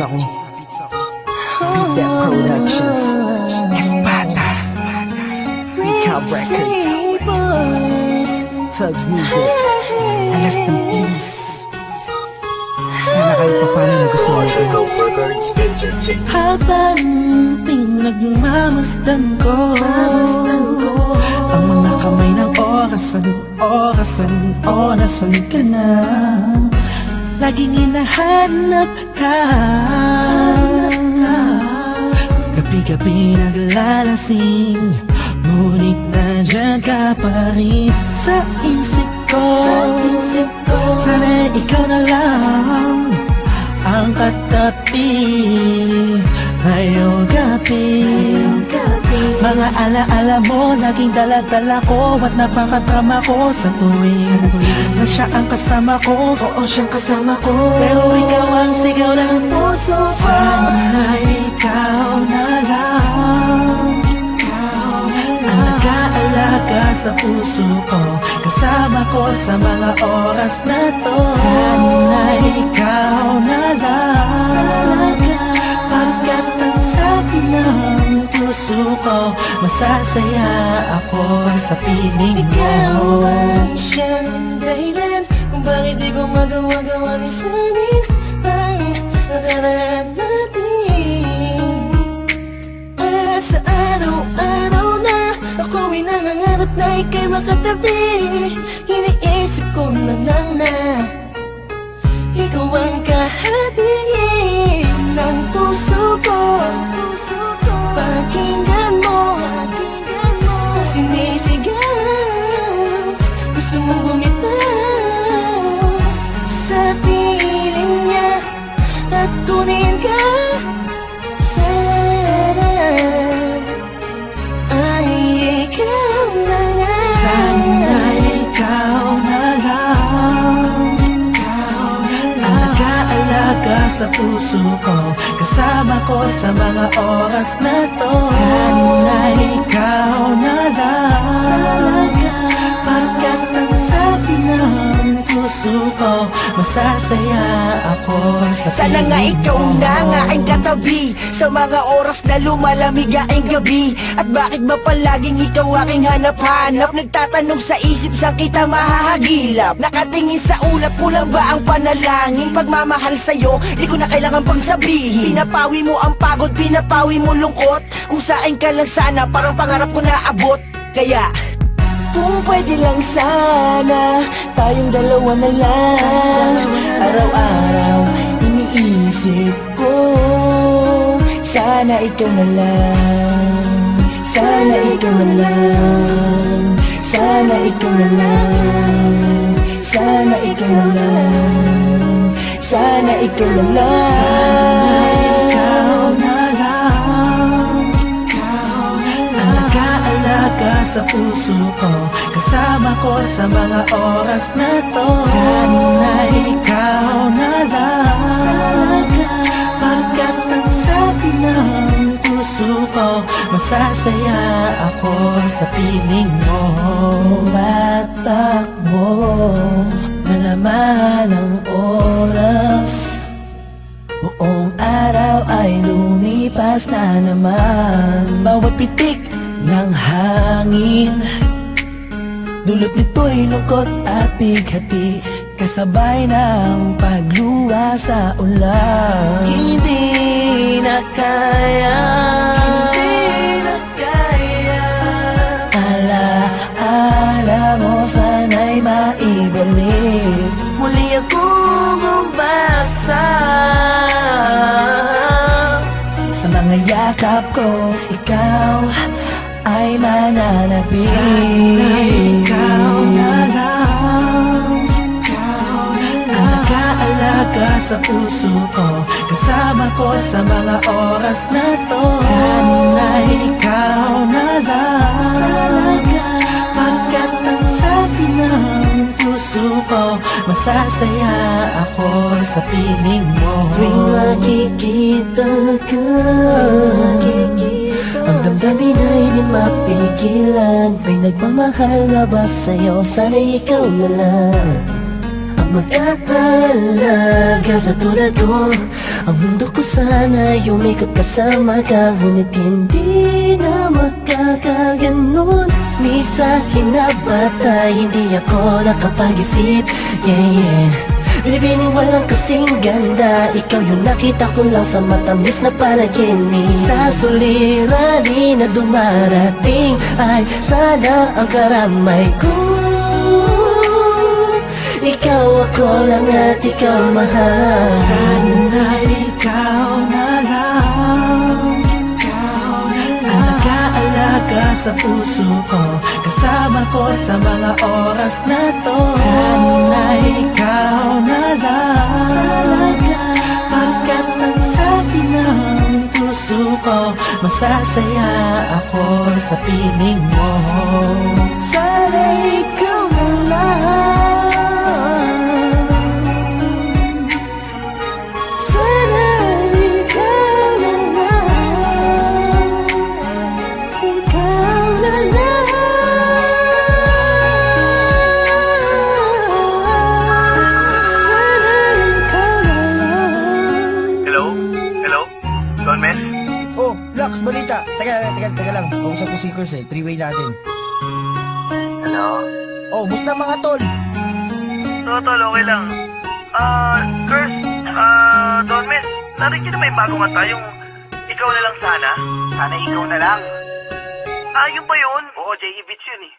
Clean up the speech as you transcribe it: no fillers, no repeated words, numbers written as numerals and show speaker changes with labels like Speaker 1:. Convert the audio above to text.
Speaker 1: ako. Beat That Productions, Espada, Recap Records, Thugs Music, Alas ng Peace. Sana kahit paano nagustuhan ko.
Speaker 2: Habang pinagmamasdan ko ang mga kamay ng orasan ka na. Laging hinahanap ka, gabi-gabi naglalasing, ngunit nandyan ka pa rin sa isip ko. Sana ikaw na lang ang katabi ngayong gabi. Mga alaala mo laging dala-dala ko, at napakadrama ko sa tuwing na siya ang kasama ko. Oo, siyang kasama ko, pero ikaw ang sigaw ng puso ko. Sana ikaw na lang ang nag-aalaga sa puso ko, kasama ko sa mga oras na to. Sana ikaw na lang, pagkat ang sabi ng puso ko, masasaya ako sa piling mo.
Speaker 3: Ikaw ang siyang dahilan kung bakit di ko magawa-gawa ni sanin ang nakaraan natin. At sa araw-araw na ako'y nangangarap na ika'y makatabi, iniisip ko na lang na ikaw ang kahatingin ng puso ko. Pakinggan mo ang sinisigaw, gusto mong bumitaw sa piling niya at kunin ka. Sana ay ikaw na lang.
Speaker 2: Sana ikaw na lang ang nag-aalaga sa puso ko, kasama ko sa mga oras na to. Sana ikaw na lang, pagkat ang sabi ng puso ko, masasaya ako sa piling mo.
Speaker 4: Sana nga ikaw na nga aking katabi sa mga oras na lumalamig aking gabi. At bakit ba palaging ikaw aking hanap-hanap? Nagtatanong sa isip, saan kita mahahagilap? Nakatingin sa ulap, kulang ba ang panalangin? Pagmamahal sa'yo, di ko na kailangan pang sabihin. Pinapawi mo ang pagod, pinapawi mo lungkot. Kung saan ka lang sana, parang pangarap ko na abot. Kaya kung pwede lang sana, tayong dalawa na lang. Araw-araw iniisip ko, sana ikaw na lang. Sana ikaw na lang. Sana ikaw na lang. Sana ikaw na lang. Sana ikaw na lang.
Speaker 2: Ikaw na lang ang nag-aalaga sa puso ko, kasama ko sa mga oras na to. Sana ikaw na lang, pagkat ang sabi ng puso ko, masasaya ako sa piling mo.
Speaker 3: Tumatakbo na naman ang oras, buong araw ay lumipas na naman.
Speaker 2: Bawat pitik ng hangin,
Speaker 3: dulot nito'y lungkot at bighati, kasabay ng pagluwa sa ulan.
Speaker 2: hindi na kaya.
Speaker 3: Alaala mo sana'y maibalik,
Speaker 2: Muli akong umasa
Speaker 3: sa mga yakap ko, ikaw ay mananatili.
Speaker 2: ikaw na lang ang nag-aalaga sa puso ko, kasama ko sa mga oras na to. Sana ikaw na lang, pagkat ang sabi ng puso ko, masasaya ako sa piling mo.
Speaker 3: Tuwing makikita ka, ang damdamin ay di mapigilan. May nagmamahal na ba sa'yo? Sana ikaw na lang ang mag-aalaga sa tulad ko. Ang mundo ko sana umikot kasama ka, ngunit hindi na magkakaganon. Ni sa hinabatay, hindi ako nakapag-isip. Binibining walang kasing ganda, ikaw yung nakita ko lang sa matamis na panaginip. Sa suliranin na dumarating ay sana ang karamay ko. Ikaw ako lang at ikaw mahal.
Speaker 2: Sana ikaw na lang, ang nag-aalaga sa puso ko, kasama ko sa mga oras na to. Sana ikaw na lang, pagkat ang sabi ng puso ko, masasaya ako sa piling mo. Sana ikaw na lang,
Speaker 4: Lux, balita. Teka lang. Kausap ko si Kurs Three-way natin.
Speaker 5: Hello?
Speaker 4: Oh, musta mga tol?
Speaker 5: Tol, okay lang. Kurs, Don Mes, narinig niyo na may bago kanta yung Ikaw na lang sana? Sana ikaw na lang. Yun ba yun? Oo, J.E. Beats yun eh.